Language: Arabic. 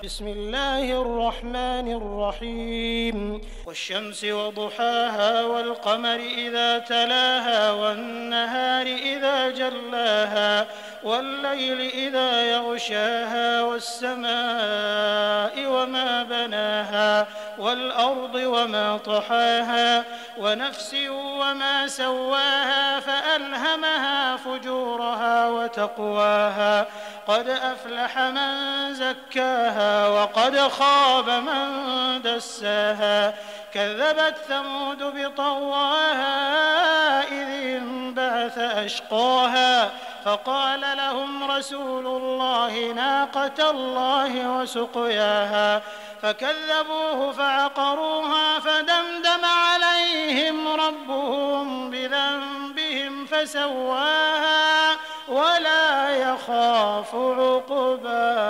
بسم الله الرحمن الرحيم والشمس وضحاها والقمر إذا تلاها والنهار إذا جلاها والليل إذا يغشاها والسماء وما بناها والأرض وما طحاها ونفس وما سواها فألهمها فجورها وتقواها قد أفلح من زكاها وقد خاب من دساها كذبت ثمود بطغواها إذ انبعث أشقاها فقال لهم رسول الله ناقة الله وسقياها فكذبوه فعقروها فدمدم عليهم ربهم بذنبهم فسواها ولا يخاف عقباها.